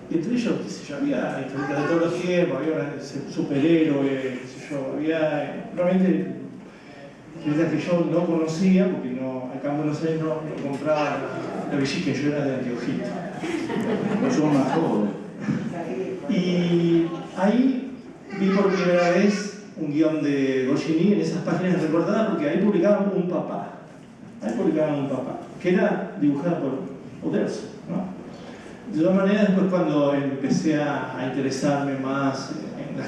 Y entre ellos, qué sé yo, había historietas de todos los tiempos, había un superhéroe, qué sé yo, había realmente historietas que yo no conocía, porque no, acá en Buenos Aires no compraba la Villiquen, yo era de Anteojito. No somos más jóvenes. Y ahí vi por primera vez un guión de Goscinny en esas páginas recordadas, porque ahí publicaban un papá. Que era dibujado por Uderzo, ¿no? De todas maneras, después cuando empecé a interesarme más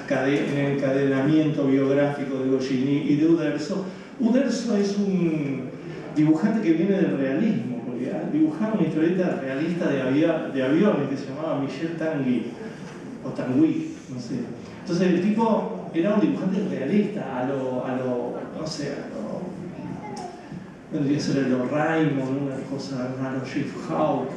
en el encadenamiento biográfico de Goscinny y de Uderzo, Uderzo es un dibujante que viene del realismo, porque dibujaba una historieta realista de aviones que se llamaba Michel Tanguy, o Tanguy, no sé. Entonces el tipo era un dibujante realista, vendría a ser el Raymond, una cosa, a lo Jeff Howe.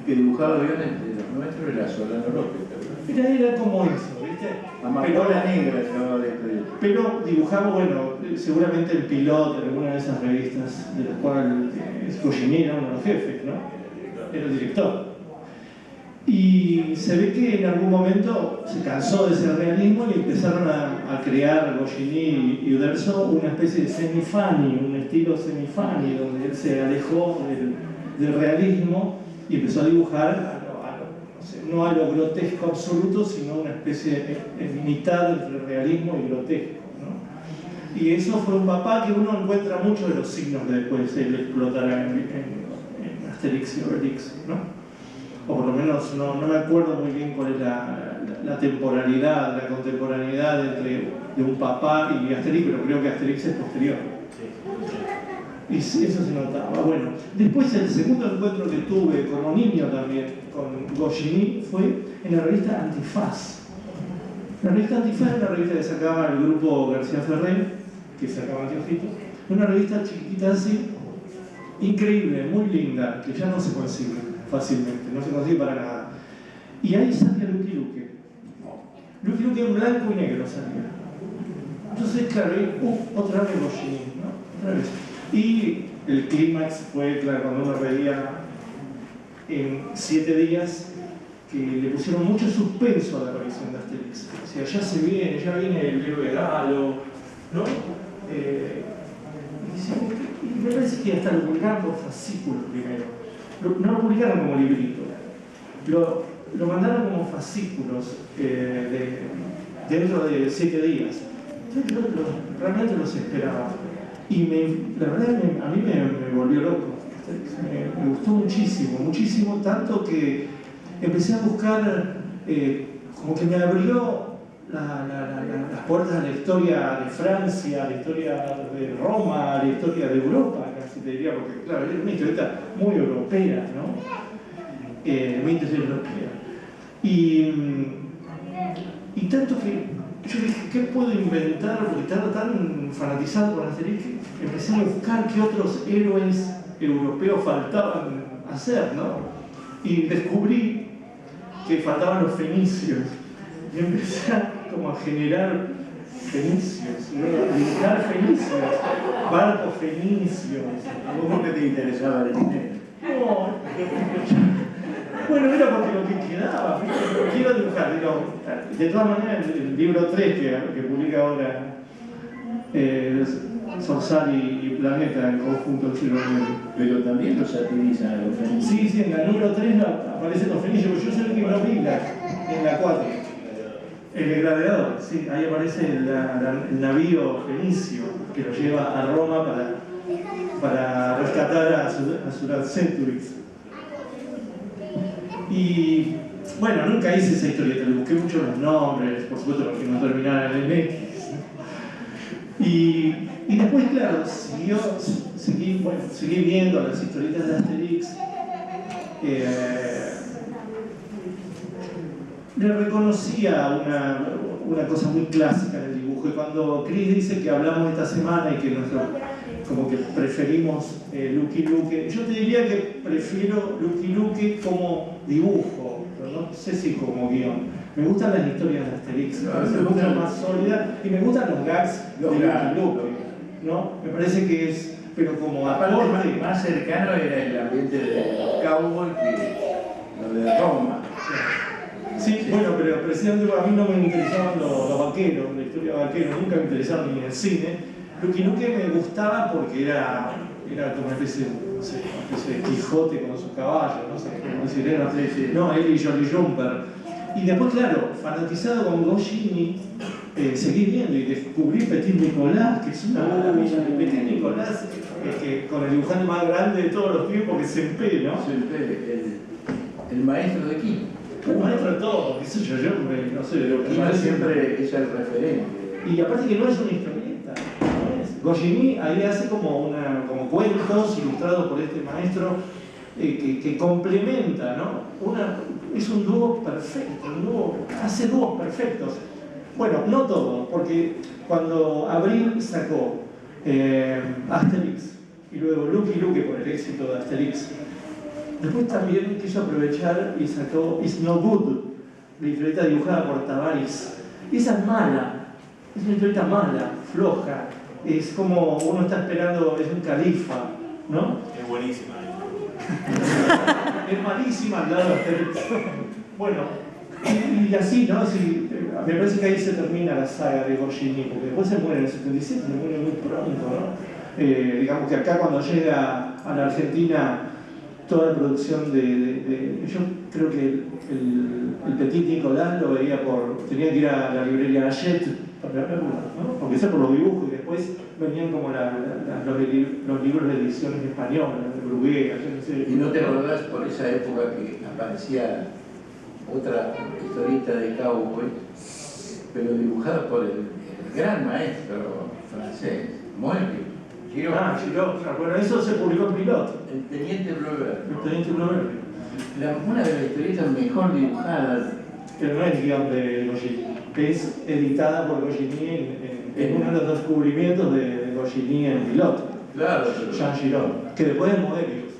Que dibujaba aviones de los nuestros era Solano López. Era como eso, ¿viste? Amapola Negra se llamaba la historieta. Pero dibujaba, bueno, seguramente el piloto en alguna de esas revistas de las cuales Goscinny era uno de los jefes, ¿no? Era el director. Y se ve que en algún momento se cansó de ese realismo y empezaron a crear Goscinny y Uderzo una especie de semi-funny, un estilo semi-funny, donde él se alejó del realismo y empezó a dibujar no a lo grotesco absoluto, sino una especie de mitad entre realismo y grotesco, ¿no? Y eso fue un papá que uno encuentra muchos de los signos que después él explotará en Asterix y Obelix, ¿no? O por lo menos no me acuerdo muy bien cuál es la temporalidad, la contemporaneidad de un papá y Asterix, pero creo que Asterix es posterior. Y sí, eso se notaba. Bueno, después el segundo encuentro que tuve como niño también con Goscinny fue en la revista Antifaz. La revista Antifaz era una revista que sacaba el grupo García Ferrer, que sacaba Anteojito. Una revista chiquitita así, increíble, muy linda, que ya no se consigue fácilmente, no se consigue para nada. Y ahí salía Lucky Luke. Lucky Luke en blanco y negro salía. Entonces, claro, otra vez Goscinny, ¿no? Otra vez. Y el clímax fue, claro, cuando uno veía en 7 días que le pusieron mucho suspenso a la aparición de Asterix. O sea, ya viene el héroe galo, ¿no? Y me parece que hasta lo publicaron por fascículos primero. No lo publicaron como librito. Lo mandaron como fascículos dentro de 7 días. Entonces, realmente los esperaba. Y la verdad a mí me volvió loco. Me gustó muchísimo, tanto que empecé a buscar, como que me abrió las puertas a la historia de Francia, a la historia de Roma, a la historia de Europa, casi te diría, porque claro, era una historieta muy europea, ¿no? Muy europea. Y tanto que yo dije, ¿qué puedo inventar? Porque estaba tan fanatizado con Asterix que empecé a buscar qué otros héroes europeos faltaban hacer, ¿no? Y descubrí que faltaban los fenicios. Y empecé como a generar fenicios, a dibujar fenicios, barcos fenicios. ¿A vos por qué te interesaba el dinero? No, bueno, era porque lo que quedaba, quiero dibujar, de todas maneras el libro 3 que publica ahora Sorsal y Planeta en conjunto del siglo XIX. Pero también lo satirizan a los fenicios. Sí, en el número 3 aparecen los fenicios, pero yo soy el que no vi en la 4. El gladiador, sí, ahí aparece el navío fenicio que lo lleva a Roma para rescatar a Suraccenturix. Y bueno, nunca hice esa historieta, le busqué mucho los nombres, por supuesto porque no terminaran en X. Y después, claro, seguí viendo las historietas de Asterix. Le reconocía una cosa muy clásica en el dibujo. Y cuando Chris dice que hablamos esta semana y que como que preferimos Lucky Luke, yo te diría que prefiero Lucky Luke como dibujo, pero no sé si como guión. Me gustan las historias de Asterix, me gustan más sólidas y me gustan los gags de Lucky Luke, ¿no? Me parece que es, pero como aparte más cercano era el ambiente de los cowboys que lo de Roma. precisamente a mí no me interesaban los vaqueros, la historia de vaqueros, nunca me interesaron ni en el cine. Lucky Luke me gustaba porque era como una especie, no sé, una especie de Quijote con sus caballos, no sé cómo decir, era, no, él y Jolly Jumper. Y después, claro, fanatizado con Goscinny, seguí viendo y descubrí Petit Nicolás, que es una maravilla. Petit Nicolás, que con el dibujante más grande de todos los tiempos, que es Sempé, ¿no? Sempé, el maestro de Quino. El maestro de todo, qué sé yo, no sé. Quino siempre es el referente. Y aparte que no es una historieta, no es. Goscinny ahí hace como cuentos ilustrados por este maestro que complementa, ¿no? Es un dúo perfecto, hace dúos perfectos. Bueno, no todo, porque cuando Abril sacó Asterix y luego Lucky Luke por el éxito de Asterix, después también quiso aprovechar y sacó It's No Good, la historieta dibujada por Tavares. Y esa es mala, es una historieta mala, floja, es como uno está esperando, es un califa, ¿no? Es buenísima. Es malísima al lado de Asterix. Bueno, y así, ¿no? Sí, me parece que ahí se termina la saga de Goscinny, porque después se muere en el 77, se muere muy pronto, ¿no? Digamos que acá cuando llega a la Argentina toda la producción yo creo que el Petit Nicolás lo veía tenía que ir a la librería Hachette para verlo, ¿no? Porque sea por los dibujos y después venían como los libros de ediciones españolas, de Bruguera, yo no sé. ¿Y no te acordás por esa época que aparecía otra historieta de cowboy, pero dibujada por el gran maestro francés, Moebius? Giraud, bueno, eso se publicó en Pilot. El Teniente Bleuberry. El Teniente Bleuberry. Una de las historietas mejor dibujadas. Pero no es guión de Goscinny, es editada por Goscinny en uno de los descubrimientos de Goscinny en Pilot. Claro, Jean Giraud, que después es Moebius,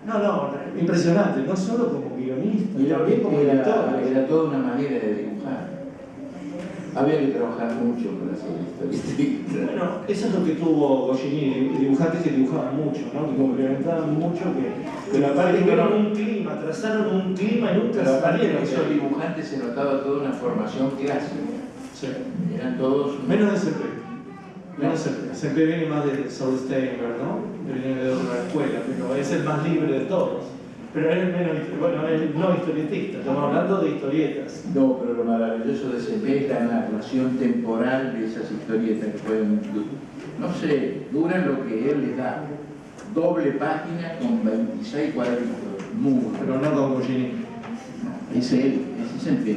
¿no? No, impresionante, no solo como guionista, también como editor. Era toda una manera de dibujar. Había que trabajar mucho para hacer historietas. Bueno, eso es lo que tuvo Goscinny, dibujantes que dibujaban mucho, ¿no? Que complementaban mucho, que tuvieron un clima, trazaron un clima y nunca pero aparte salieron. de esos dibujantes se notaba toda una formación clásica. Sí. Eran todos... Menos de Sempé. Sempé viene más de Saul Steinberg, ¿no? Viene de otra escuela, pero es el más libre de todos. Pero él es menos, bueno, él no historietista, estamos hablando de historietas. No, pero lo maravilloso de Sempé es la narración temporal de esas historietas que pueden, no sé, duran lo que él les da. Doble página con 26 cuadritos. Pero no con Goscinny. Es él, es Sempé.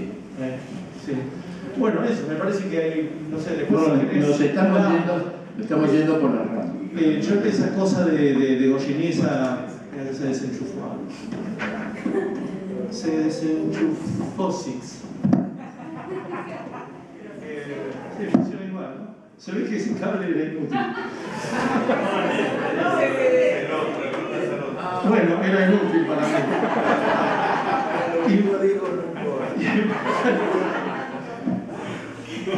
Sí. Bueno, eso, me parece que hay, no sé, después... Bueno, nos estamos yendo por la rama. Yo esa cosa de Goscinny, se desenchufó. Se desenchufó Six. Sí, funciona igual, ¿no? Se ve que sin cable era inútil. Bueno, era inútil para mí.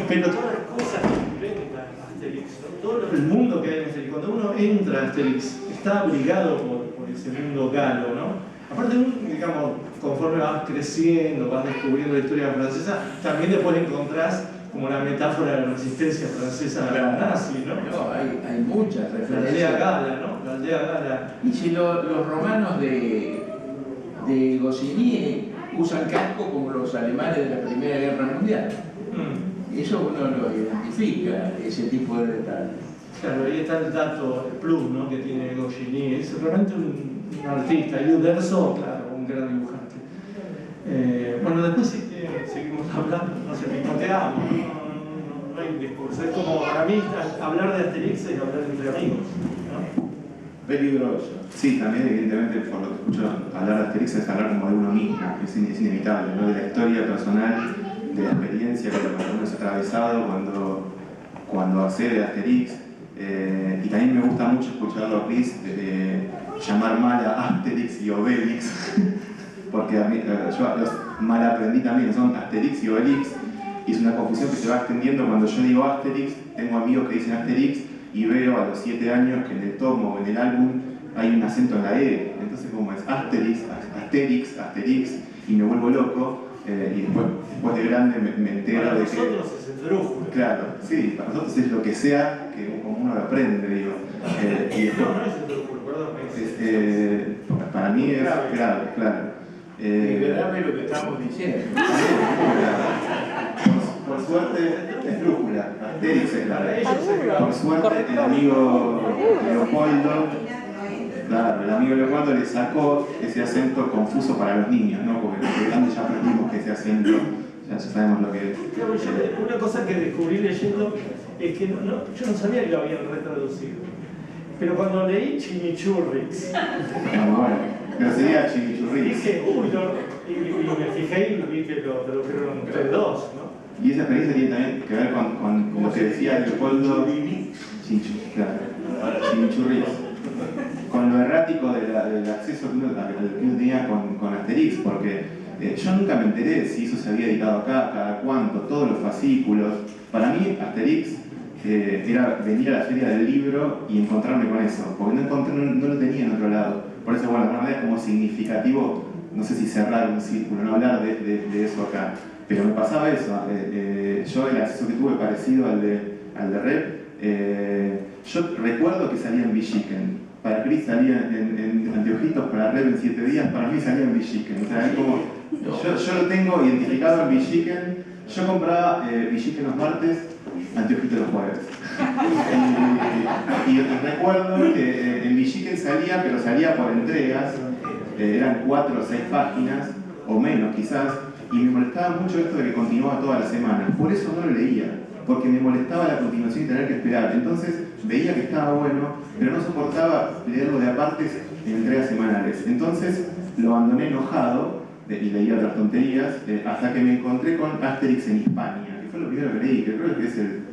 Pero todas las cosas que inventa Asterix, ¿no? Todo el mundo que hay en Asterix, cuando uno entra a Asterix, está abrigado por ese mundo galo, ¿no? Aparte, digamos, conforme vas creciendo, vas descubriendo la historia francesa, también después encontrás como la metáfora de la resistencia francesa a la nazi, ¿no? No, hay muchas La referencias. aldea gala, ¿no? La aldea gala. Y si los romanos de Goscinny usan casco como los alemanes de la Primera Guerra Mundial. Eso uno lo identifica, ese tipo de detalles. Claro, ahí está el dato, el plus, ¿no? Que tiene Goscinny. Es realmente un artista. Y Uderzo, claro, un gran dibujante. Bueno, después seguimos hablando, no sé, picoteamos, no hay un discurso. Es como, para mí, hablar de Asterix es hablar entre amigos, ¿no? Peligroso. Sí, también evidentemente por lo que escucho hablar de Asterix es hablar como de uno mismo, es inevitable, ¿no? De la historia personal, de la experiencia que uno se ha atravesado cuando accede a Asterix. Y también me gusta mucho escucharlo a Chris llamar mal a Asterix y Obelix, porque a mí, yo los mal aprendí también, son Asterix y Obelix, y es una confusión que se va extendiendo cuando yo digo Asterix, tengo amigos que dicen Asterix, y veo a los 7 años que en el tomo o en el álbum hay un acento en la E, entonces como es Asterix, y me vuelvo loco. y después de grande me entero para de que... nosotros es esdrújula. Claro, sí, para nosotros es lo que sea que como uno lo aprende, digo. Y después, No, no es esdrújula, perdón. para mí es Grave. claro. Liberame lo que estamos diciendo. Por suerte es brújula, Asterix es Para grave. ellos es grave. Por suerte el amigo Leopoldo, claro, el amigo Leopoldo le sacó ese acento confuso para los niños, ¿no? Porque los de grandes ya aprendimos que ese acento, ya sabemos lo que es. Claro, una cosa que descubrí leyendo es que yo no sabía que lo habían retraducido. Pero cuando leí Chimichurrix, Bueno, pero sería chimichurri. dije, uy, y me fijé y vi que lo tradujeron entre dos, ¿no? Y esa experiencia tiene también que ver con lo que decía Leopoldo. Chimichurri. Con lo errático del acceso que uno tenía con Asterix, porque yo nunca me enteré si eso se había editado acá, cada cuánto, todos los fascículos. Para mí, Asterix era venir a la feria del libro y encontrarme con eso, porque no lo tenía en otro lado. Por eso, bueno, de alguna manera es como significativo, no sé si cerrar un círculo, no hablar de eso acá. Pero me pasaba eso, yo el acceso que tuve parecido al de Rep, yo recuerdo que salía en Villiquen, para Chris salía en Anteojitos, para Rep en 7 días, para mí salía en Villiquen. O sea, es como, yo lo tengo identificado en Villiquen, yo compraba Villiquen los martes, Anteojitos los jueves. Y recuerdo que en Villiquen salía, pero salía por entregas, eran 4 o 6 páginas, o menos quizás, y me molestaba mucho esto de que continuaba toda la semana. Por eso no lo leía, porque me molestaba la continuación y tener que esperar. Entonces veía que estaba bueno, pero no soportaba leerlo de apartes en entregas semanales. Entonces lo abandoné enojado y leía otras tonterías, hasta que me encontré con Asterix en Hispania, que fue lo primero que leí, que creo que es el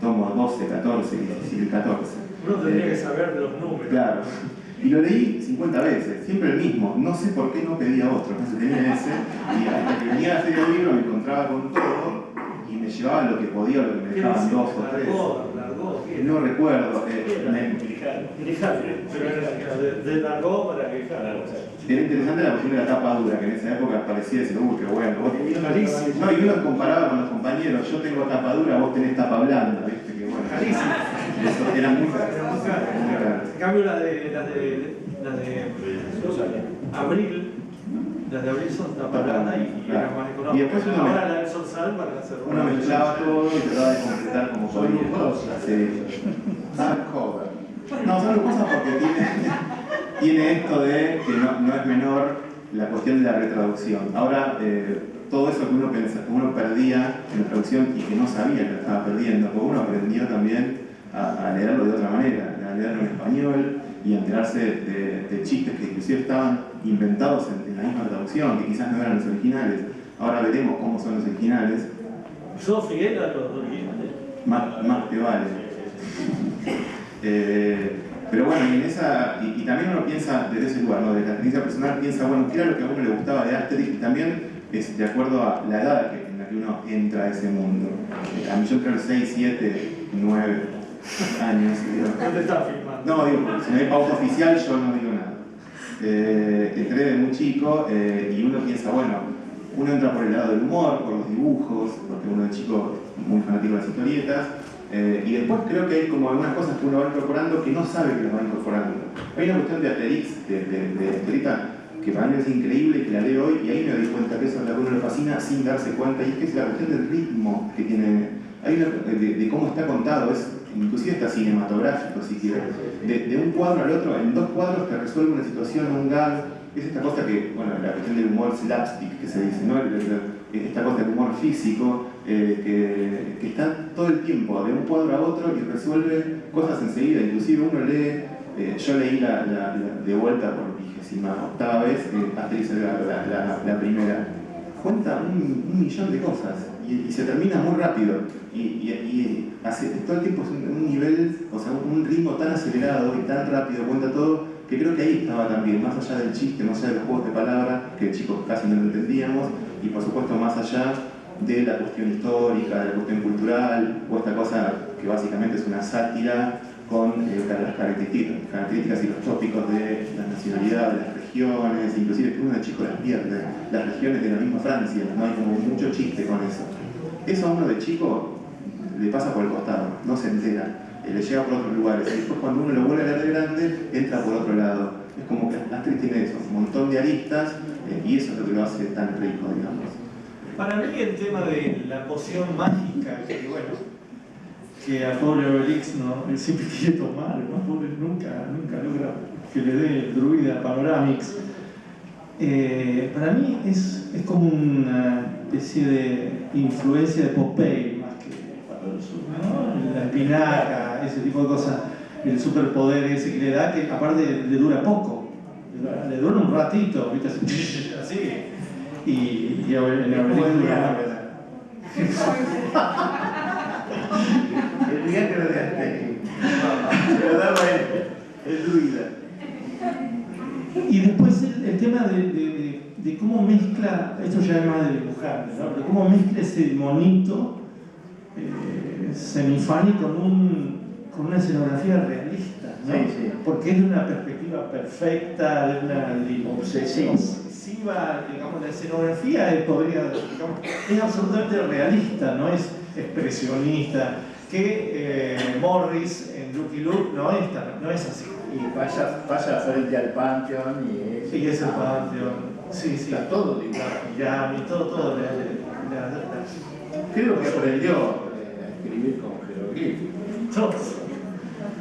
tomo 12, 14 y el 14. Uno tendría que saber los números. Claro. Y lo leí 50 veces, siempre el mismo. No sé por qué no pedía otro, no se tenía ese. Y hasta que venía a hacer el libro me encontraba con todo y me llevaba lo que podía, lo que me dejaban 2 o 3. No recuerdo. Grijal, pero era de largó para Grijal. Era interesante la cuestión de la tapa dura, que en esa época parecía decir, qué bueno. No, y uno comparaba con los compañeros, yo tengo tapa dura, vos tenés tapa blanda, ¿viste? Que bueno. Eso era muy caro. En cambio, las de Abril, son tapa blanda y eran más económicas. Y después ahora la del Sorsal para hacer uno mezclaba todo y trataba de completar como podía. No, son lujosas porque tiene esto de que no es menor la cuestión de la retraducción. Ahora, todo eso que uno perdía en la traducción y que no sabía que lo estaba perdiendo, porque uno aprendió también a leerlo de otra manera, a leerlo en español y a enterarse de chistes que inclusive estaban inventados en la misma traducción, que quizás no eran los originales. Ahora veremos cómo son los originales. ¿Yo Figueira los originales? Más te vale. Pero bueno, y también uno piensa desde ese lugar, ¿no? Desde la experiencia personal, piensa, bueno, ¿qué era lo que a uno le gustaba de Asterix? Y también es de acuerdo a la edad en la que uno entra a ese mundo. A mí yo entré a los 6, 7, 9 años. ¿Dónde estás filmando? No, digo, si no hay pauta oficial, yo no digo nada. Entré de muy chico y uno piensa, bueno, uno entra por el lado del humor, por los dibujos, porque uno es chico muy fanático de las historietas. Y después creo que hay como algunas cosas que uno va incorporando que no sabe que las va incorporando. Hay una cuestión de Asterix, de historieta, que para mí es increíble y que la leo hoy, y ahí me doy cuenta que eso es lo que a uno le fascina sin darse cuenta, y es que es la cuestión del ritmo que tiene, de cómo está contado, es inclusive está cinematográfico si quieres, de un cuadro al otro, en 2 cuadros te resuelve una situación, un gag, es esta cosa que, bueno, la cuestión del humor slapstick que se dice, ¿no? Esta cosa del humor físico, que está todo el tiempo de un cuadro a otro y resuelve cosas enseguida, inclusive uno lee, yo leí de vuelta por 28ª vez, Asterix la primera, cuenta un millón de cosas y se termina muy rápido y hace, todo el tiempo es un nivel, o sea, un ritmo tan acelerado y tan rápido, cuenta todo, que creo que ahí estaba también, más allá del chiste, más allá de los juegos de palabras, que chicos casi no lo entendíamos, y por supuesto más allá de la cuestión histórica, de la cuestión cultural, o esta cosa que básicamente es una sátira con las características y los tópicos de la nacionalidad, de las regiones. regiones, inclusive que uno de chico las pierde, las regiones de la misma Francia, no hay como mucho chiste con eso. Eso a uno de chico le pasa por el costado, no se entera, le llega por otros lugares, y después cuando uno lo vuelve a leer de grande, entra por otro lado. Es como que Asterix tiene eso, un montón de aristas, y eso es lo que lo hace tan rico, digamos. Para mí el tema de la poción mágica, que bueno, que a pobre Obelix no, él siempre quiere tomar, el más pobre nunca logra que le dé el druida Panoramix. Para mí es como una especie de influencia de Popeye, más que para el sur, ¿no? La espinaca, ese tipo de cosas, el superpoder ese que le da, que aparte le dura poco, le dura un ratito, ¿viste? Así. Y en Obelix dura. El viaje de Asterix. Se lo daba el druida. Y después el tema de cómo mezcla, esto ya es más de dibujante, ¿no? Pero cómo mezcla ese monito semifani con una escenografía realista, ¿no? Sí, sí. Porque es de una perspectiva perfecta, de una Obsesiva. digamos, la escenografía es absolutamente realista, no es expresionista, que Morris en Lucky Luke no es así. Y pasa frente al Pantheon Y es el Pantheon, sí. está todo dibujado. Ya, y todo. Creo que aprendió a escribir con jeroglíficos. Todos.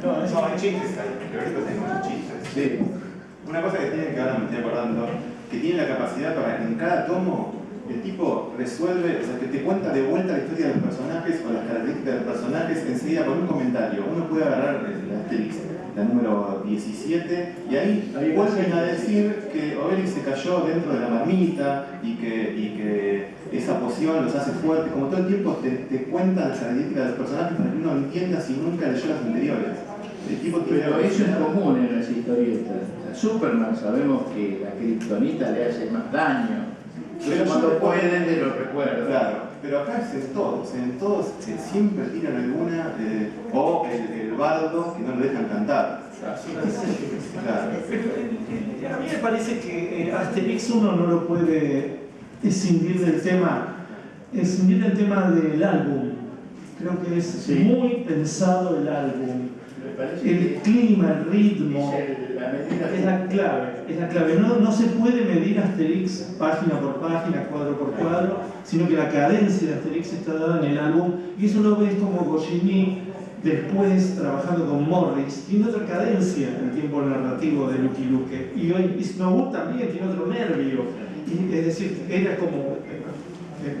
No, hay chistes ahí, pero ahorita tengo muchos chistes. Sí. Una cosa que tiene, que ahora me estoy acordando, que tiene la capacidad para en cada tomo el tipo resuelve, o sea, que te cuenta de vuelta la historia de los personajes o las características de los personajes enseguida con un comentario. Uno puede agarrar la Asterix, la número 17, y ahí vuelven a decir que Obelix se cayó dentro de la marmita y que esa poción los hace fuertes. Como todo el tiempo te cuentan las características de los personajes para que uno entienda si nunca leyó las anteriores. El tipo tiene Pero eso es común en las historietas. A Superman sabemos que la kriptonita le hace más daño. Pero cuando pueden te lo recuerdo. Claro, pero acá es en todos siempre tiran alguna, o el bardo que no lo dejan cantar. Claro. A mí me parece que Asterix uno no lo puede escindir del tema del álbum. Creo que es Sí. muy pensado el álbum. Me parece El que clima, el ritmo, la medida es la clave. No se puede medir Asterix página por página, cuadro por cuadro, sino que la cadencia de Asterix está dada en el álbum, y eso lo ves como Goscinny después trabajando con Morris, tiene otra cadencia en el tiempo narrativo de Lucky Luke, y hoy Snowwood también tiene otro nervio, y, es decir, era como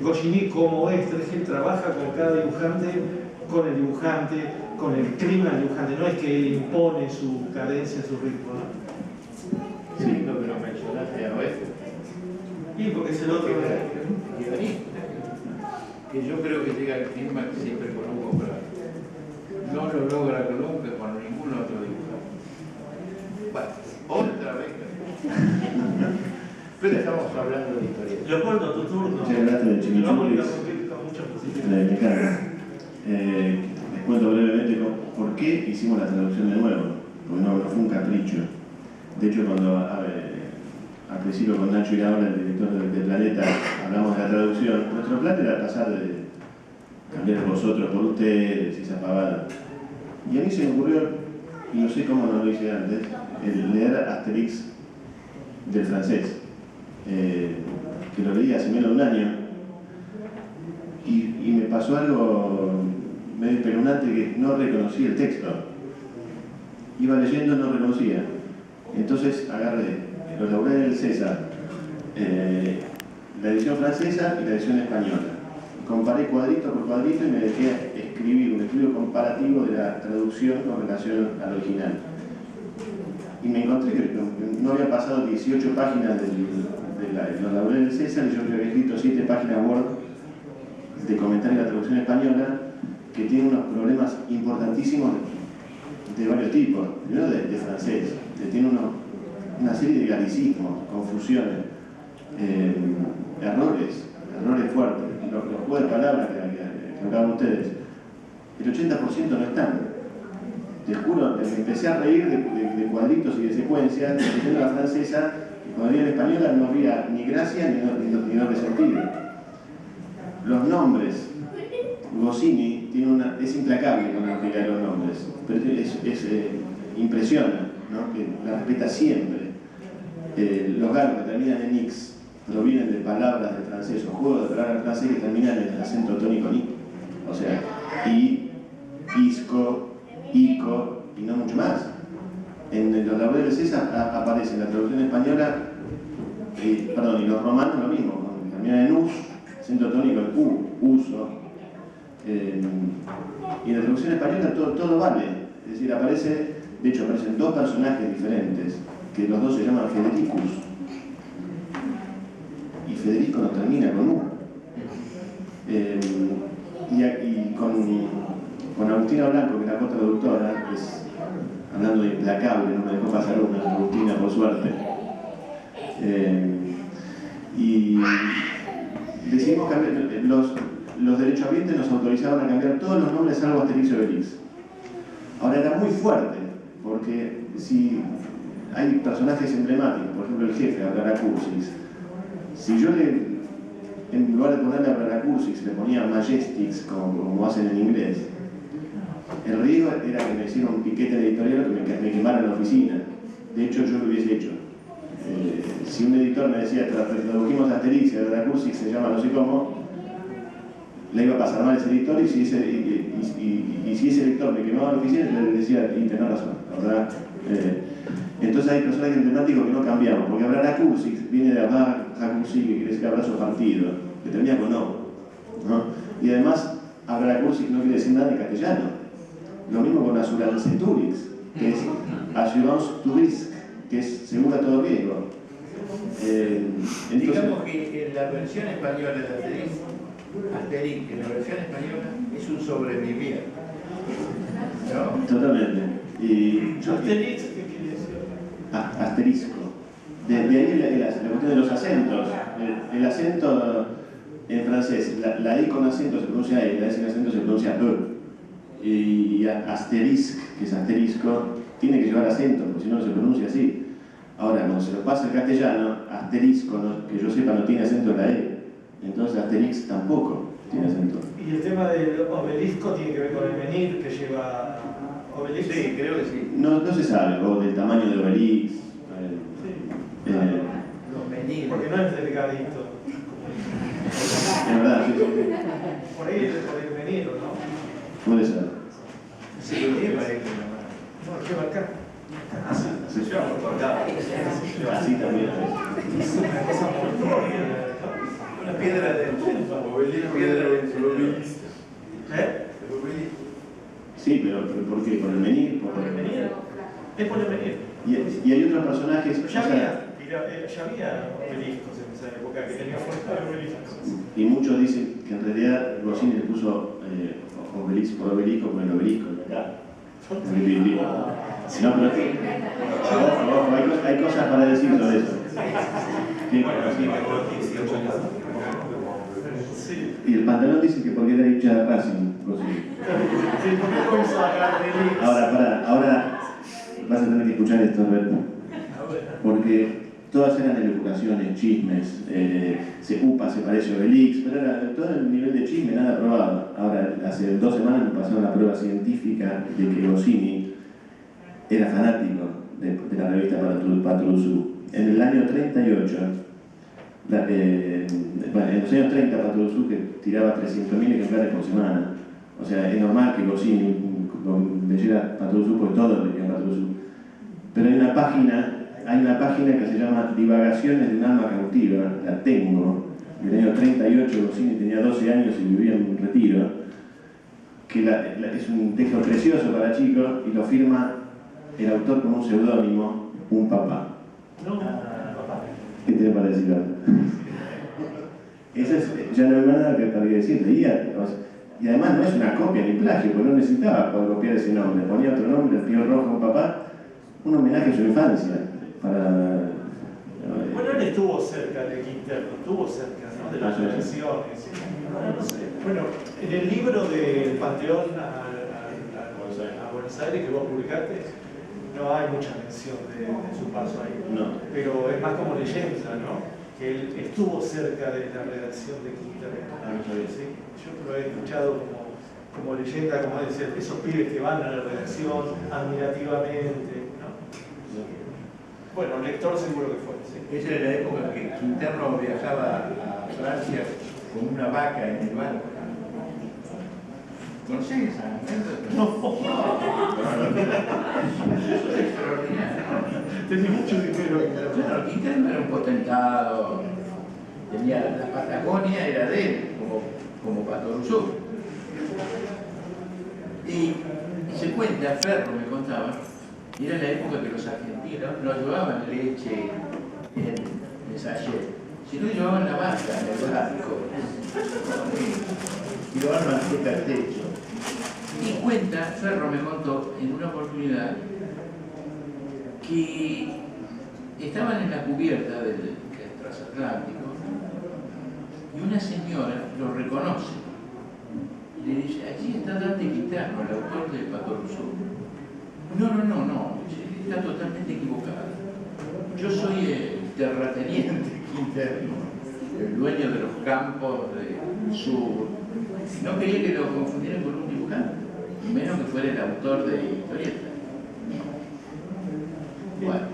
Goscinny como él trabaja con cada dibujante, con el dibujante, con el clima del dibujante, no es que él impone su cadencia, su ritmo, ¿no? Sí, lo que lo mencionaste a veces. Y porque es el otro Guionista. Que yo creo que llega al clima siempre con un comprador. No lo logra nunca con ningún otro dibujante. Bueno, otra vez. Pero estamos hablando de historietas. Leopoldo, tu turno. Ya hablaste de Vamos a Chimichurri, con mucha posición. me encanta. Les cuento brevemente por qué hicimos la traducción de nuevo, porque no fue un capricho. De hecho, cuando al principio con Nacho Iraola, el director de Planeta, hablamos de la traducción, nuestro plan era pasar de cambiar vosotros por ustedes y esa pavada. Y a mí se me ocurrió, y no sé cómo no lo hice antes, el leer Asterix del francés, que lo leí hace menos de un año, y me pasó algo medio espeluznante, que no reconocí el texto. Iba leyendo, no reconocía. Entonces agarré Los Laureles del César, la edición francesa y la edición española. Comparé cuadrito por cuadrito y me dejé escribir un estudio comparativo de la traducción con relación al original. Y me encontré que no había pasado 18 páginas de Los Laureles del César, y yo había escrito 7 páginas Word de comentario de la traducción española, que tiene unos problemas importantísimos de varios tipos. Primero de francés, que tiene una serie de galicismos, confusiones, errores fuertes, los juegos de palabras que hablaban ustedes. El 80% no están. Te juro, me empecé a reír de cuadritos y de secuencias, leyendo la francesa, Cuando leía en española no había ni gracia ni doble sentido. Los nombres, Goscinny es implacable con la cantidad de los nombres, pero impresiona, ¿no? Que la respeta siempre. Los verbos que terminan en X provienen de palabras del francés o juegos de palabras francés que terminan en el acento tónico ni. O sea, I, isco, ico y no mucho más. En los laureles César aparece en la traducción española, y los romanos lo mismo, terminan en us, acento tónico en u, uso. Y en la traducción española todo vale. Es decir, de hecho aparecen dos personajes diferentes, que los dos se llaman Federicus. Y Federico no termina con u. Y con Agustina Blanco, que es la co-traductora, hablando de implacable, no me dejó pasar una, Agustina, por suerte. Y decidimos cambiar, los derechohabientes nos autorizaban a cambiar todos los nombres salvo Asterix y Obelix. Ahora era muy fuerte, porque si hay personajes emblemáticos, por ejemplo el jefe, Abraracursis, si yo en lugar de ponerle Abraracursis le ponía Majestix, como hacen en inglés, el riesgo era que me hiciera un piquete editorial o que me quemaran la oficina. De hecho, yo lo hubiese hecho. Si un editor me decía, tradujimos a Asterix y Abraracursis se llama no sé cómo, le iba a pasar mal ese editor, y si ese editor me quemaba la oficina, le decía, y tenés razón, ¿verdad? Entonces hay personajes emblemáticos que no cambiamos, porque Abraracursis viene de Abraracursis, que quiere decir abrazo partido, que termina con O, ¿no? Y además, Abraracursis no quiere decir nada en castellano. Lo mismo con Assurance Tourix, que es Assurance Tourix, que es segura todo riesgo. Entonces, digamos que en la versión española de Asterix, en la versión española, es un sobreviviente, ¿no? totalmente. ¿Asterix qué quiere decir? Asterisco. De ahí la cuestión de los acentos. El acento en francés, la E con acento se pronuncia E, la E sin acento se pronuncia E. Y asterisk, que es asterisco, tiene que llevar acento, porque si no se pronuncia así. Ahora, cuando se lo pasa al castellano, asterisco, que yo sepa, no tiene acento en la E. Entonces Asterix tampoco tiene acento. Y el tema del obelisco tiene que ver con el menir que lleva Obelix. Sí, creo que sí. No se sabe, o del tamaño de Obelix. Los meninos. Porque no es delgadito. Es verdad, sí. Por ahí es por el menir, ¿no? Puede ser. Sí, lleva ahí con la mano. No, lleva acá. Así, Se lleva por acá. así también. Es una cosa monstruosa, ¿no? Una piedra de una piedra de ¿Eh? Sí, pero ¿por qué? ¿Por el menir? Por el menir. Es por el menir. Y hay otros personajes. Ya había obeliscos en esa época que tenía fuerza de obeliscos. Y muchos dicen que en realidad Goscinny le puso Obelix por obelisco, por el obelisco de acá. No, pero hay cosas para decir sobre eso. Sí. Y el pantalón dice que porque era hincha de Racing, Goscinny. Sí, porque comenzó a agarrar Obelix. Ahora vas a tener que escuchar esto, Alberto. Porque todas eran elucubraciones, chismes, UPA se parece a Obelix, pero era todo el nivel de chisme, nada probado. Ahora, hace 2 semanas me pasaron la prueba científica de que Goscinny era fanático de la revista Patrusú. En el año 38, en los años 30, Patrusú que tiraba 300.000 ejemplares por semana. O sea, es normal que Goscinny leyera Patrusú, porque todos leían Patrusú. Pero hay una página que se llama Divagaciones de un alma cautiva, la tengo. En el año 38 Goscinny tenía 12 años y vivía en un retiro, que es un texto precioso para chicos y lo firma el autor con un seudónimo, un papá. No, papá. ¿Qué te parece? Eso ya no hay nada que para decir, leía. Y además no es una copia ni plagio, porque no necesitaba copiar ese nombre. Ponía otro nombre, el Pío Rojo, un papá, un homenaje a su infancia. Bueno, él estuvo cerca de Quintero, estuvo cerca, ¿no? De las tradiciones. No sé. Bueno, en el libro del Panteón a Buenos Aires que vos publicaste, no hay mucha mención de su paso ahí. No. Pero es más como leyenda, ¿no? Que él estuvo cerca de la redacción de Quintero. No sabía. ¿Sí? Yo lo he escuchado como leyenda, como decir, esos pibes que van a la redacción admirativamente, ¿no? Bueno, lector seguro que fue, sí. Esa era la época que Quintero viajaba a Francia con una vaca en el barco. ¿Conocés esa anécdota? No, Eso es extraordinario. tenía mucho dinero. Claro, Quintero era un potentado, tenía la Patagonia, era de él, como Pato Rousseau. Y se cuenta, Ferro me contaba, era la época que los argentinos no llevaban leche en sachet, sino llevaban la vaca en el barco y llevaban manteca al techo. Y cuenta, Ferro me contó en una oportunidad que estaban en la cubierta del transatlántico y una señora lo reconoce. Le dice, allí está Dante Quintero, el autor de Pato Rousseau. No, está totalmente equivocada. Yo soy el terrateniente Quintero, el dueño de los campos del sur. No quería que lo confundieran con un dibujante, menos que fuera el autor de historieta. Bueno.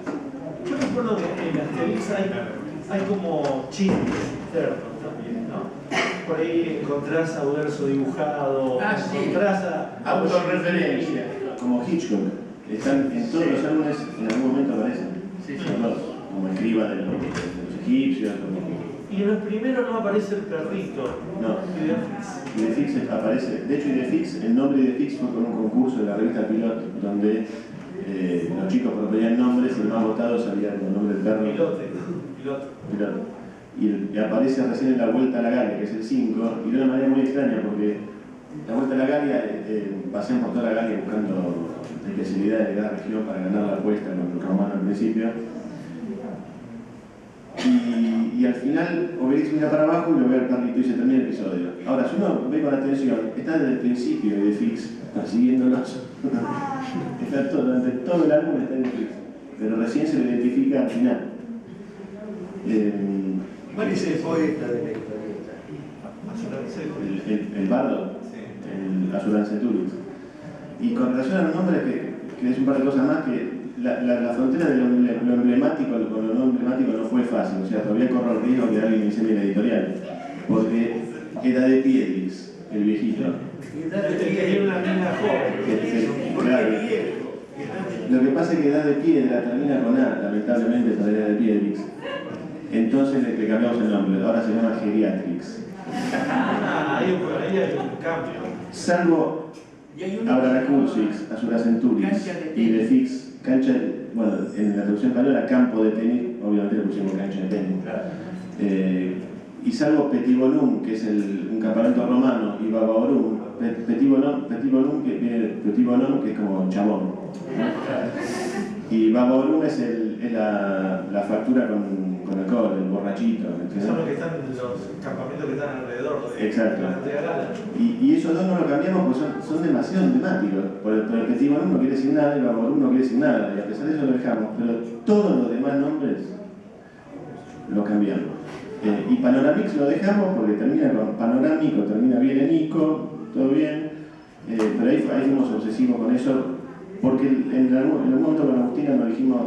Yo recuerdo que en Asterix hay como chistes internos también, ¿no? Por ahí encontrás a Uderzo dibujado, Sí. encontrás a Autorreferencia. Como Hitchcock. Están en todos los álbumes, en algún momento aparecen. Sí. Son los, como escriba de los egipcios. Y en el primero no aparece el perrito. No. Y de Fix. Idefix aparece. De hecho, Idefix, el nombre de Idefix fue con un concurso de la revista Pilot, donde los chicos proponían nombres y el más votado salía el nombre del perro. Piloto. Y aparece recién en La Vuelta a la Galia, que es el 5, y de una manera muy extraña, porque La Vuelta a la Galia, pasean por toda la Galia buscando especialidades de cada región para ganar la apuesta con los romanos al principio. Y al final Obelix mira para abajo y lo ve al perrito y se termina el episodio. Ahora, si uno ve con atención, está desde el principio de Fix persiguiéndolos. Está durante todo el álbum está en Fix, pero recién se lo identifica al final. ¿Cuál es el poeta de la historieta? El bardo, el Azuranceturix. Y con relación a los nombres, que es un par de cosas más, que la frontera de lo emblemático con lo no emblemático no fue fácil, o sea, todavía corro el riesgo de alguien incendie la editorial, porque era de Piedrix, el viejito. Tenía una mina joven. Claro. Lo que pasa es que Edad de Piedra termina con A, lamentablemente, para Edad de Piedrix. Entonces le cambiamos el nombre, ahora se llama Geriatrix. Ahí hay un cambio. Salvo Abraracursix, Azuracenturix y Idefix, cancha, bueno, en la traducción española, campo de tenis, obviamente le pusimos cancha de tenis. Y salvo Petibonum, que es un campamento romano, y Babaorum, Petibonum, que viene Petibonum, que es como chabón. Y Babaorum es la factura con alcohol, el borrachito. Que son los que están en los campamentos que están alrededor de Exacto. de Gala. Y esos dos no lo cambiamos porque son demasiado emblemáticos. Por el Petibonum no quiere decir nada y Babaorum no quiere decir nada. Y a pesar de eso lo dejamos. Pero todos los demás nombres los cambiamos. Y Panoramix lo dejamos porque termina con panorámico, termina bien en ico, todo bien. Pero ahí fuimos obsesivos con eso. Porque en algún momento con Agustina nos dijimos,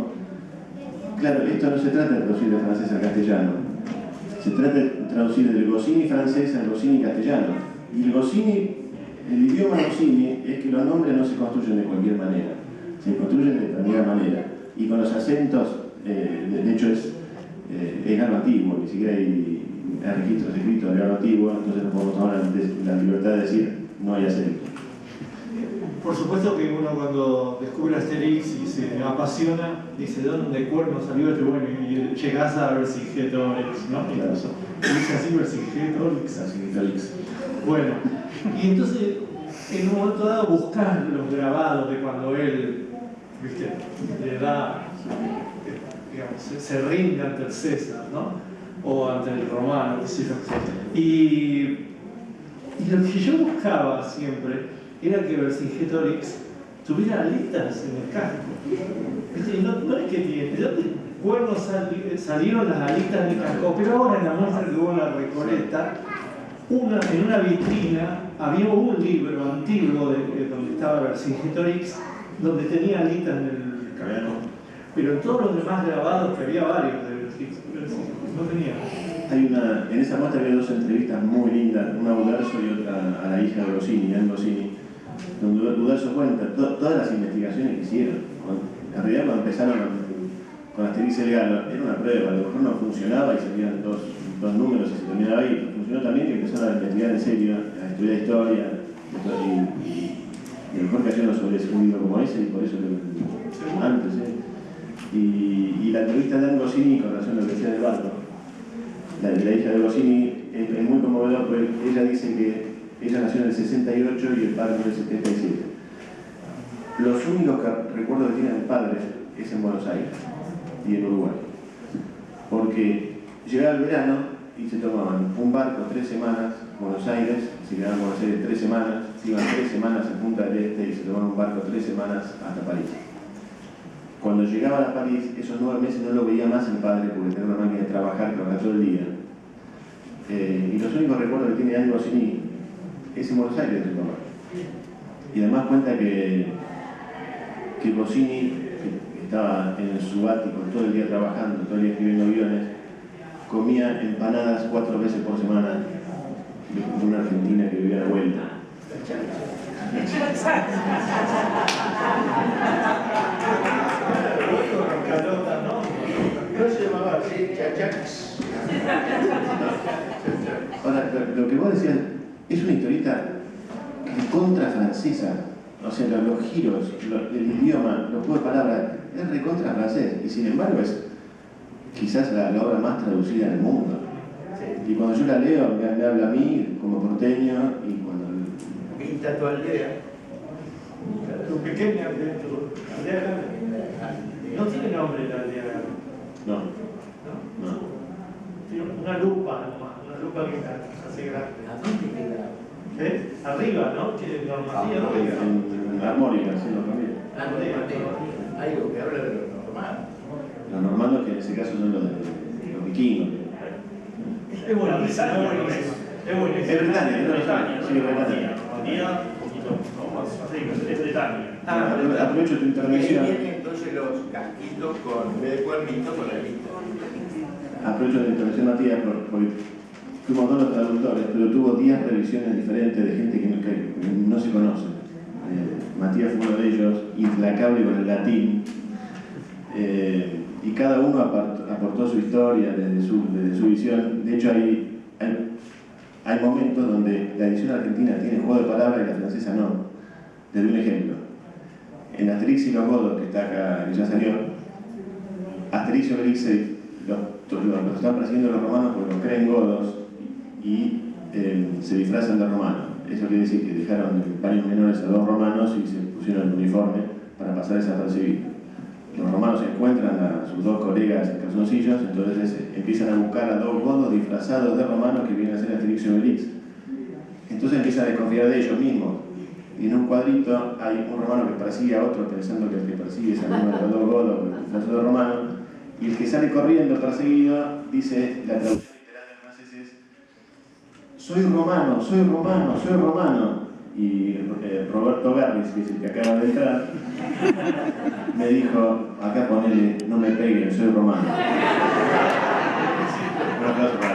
claro, esto no se trata de traducir de francés al castellano, se trata de traducir del Goscinny francés al Goscinny castellano. Y el idioma Goscinny es que los nombres no se construyen de cualquier manera, se construyen de determinada manera. Y con los acentos, de hecho es algo antiguo, ni siquiera hay registros escritos de algo antiguo, entonces no podemos tomar la libertad de decir no hay acento. Por supuesto que uno cuando descubre Asterix y se apasiona, dice, ¿de dónde cuerno salió este? Bueno, y llegás a Vercingetorix, ¿no? Claro. Dice así Vercingetorix. Vercingetorix. Bueno, y entonces en un momento dado buscás los grabados de cuando él, ¿viste? Le da, digamos, se rinde ante el César, ¿no? O ante el romano, qué sé yo. Y lo que yo buscaba siempre era que Vercingetorix tuviera alitas en el casco. ¿Viste? No es que tiene, yo recuerdo salieron las alitas en el casco, pero ahora en la muestra que hubo en la Recoleta, en una vitrina había un libro antiguo donde estaba Vercingetorix, donde tenía alitas en el casco. Pero en todos los demás grabados, que había varios de Vercingetorix, no tenía. En esa muestra había dos entrevistas muy lindas, una a Uderzo y otra a la hija de Goscinny, Anne Goscinny, donde Uderzo cuenta todas las investigaciones que hicieron. En realidad, cuando empezaron con Asterix y el Galo, era una prueba, a lo mejor no funcionaba y salían dos números y se terminaba ahí. Funcionó también que empezaron a investigar en serio, a estudiar historia, y a lo mejor cayeron sobre un libro como ese, y por eso antes. Y la entrevista de Anne Goscinny con relación a lo que decía del barco, la hija de Goscinny, es muy conmovedor, porque ella dice que ella nació en el 68 y el padre en el 77. Los únicos recuerdos que tiene el padre es en Buenos Aires y en Uruguay. Porque llegaba el verano y se tomaban un barco 3 semanas, Buenos Aires, se quedaban en Buenos Aires 3 semanas, se iban 3 semanas a Punta del Este y se tomaban un barco 3 semanas hasta París. Cuando llegaban a París, esos 9 meses no lo veía más el padre porque tenía una máquina de trabajar todo el día. Y los únicos recuerdos que tiene Anne Goscinny es en Buenos Aires de su papá. Y además cuenta que Goscinny, que estaba en el subático todo el día trabajando, todo el día escribiendo guiones, comía empanadas 4 veces por semana de una argentina que vivía a la vuelta. No se llamaba así, chachax. Ahora, lo que vos decías es una historieta contra francesa. O sea, los giros, el idioma, los juegos de palabras, es recontra francés. Y sin embargo es quizás la obra más traducida del mundo. Y cuando yo la leo, me habla a mí como porteño y cuando... Pinta tu aldea. Tu pequeña aldea grande. No tiene nombre la aldea grande. No. Tiene una lupa nomás, una lupa que se hace grande. ¿A dónde queda? Arriba, ¿no? Que Normandía arriba. En Armónica, sí, lo cambié. Hay algo que habla de lo normal. Los normandos, que en ese caso son los vikingos. Es buenísimo, es buenísimo. Es buenísimo. Es Bretaña, no lo saben. Sí, es Bretaña. Normandía, un poquito más arriba, es Bretaña. Aprovecho tu Y ahí intervención. vienen entonces los casquitos con, en vez de cuernito, con la lista. Aprovecho tu intervención, Matías, porque fuimos todos los traductores, pero tuvo 10 revisiones diferentes de gente que no se conoce. Matías fue uno de ellos, implacable con el latín. Y cada uno aportó su historia desde su visión. De hecho, hay momentos donde la edición argentina tiene juego de palabras y la francesa no. Les doy un ejemplo. En Asterix y los Godos, que está acá, que ya salió, Asterix y Obelix los están persiguiendo los romanos porque los creen godos y se disfrazan de romanos. Eso quiere decir que dejaron paños menores a 2 romanos y se pusieron el uniforme para pasar desapercibido. Los romanos encuentran a sus 2 colegas en calzoncillos, entonces empiezan a buscar a 2 godos disfrazados de romanos que vienen a ser Asterix y Obelix. Entonces empiezan a desconfiar de ellos mismos. Y en un cuadrito hay un romano que persigue a otro pensando que el que persigue es alguno de los 2 godos disfrazados de romano, y el que sale corriendo perseguido dice, la traducción literal del francés es: soy romano, soy romano, soy romano. Y Roberto Garris, que es el que acaba de entrar, me dijo, acá ponele, no me peguen, soy romano. Un aplauso para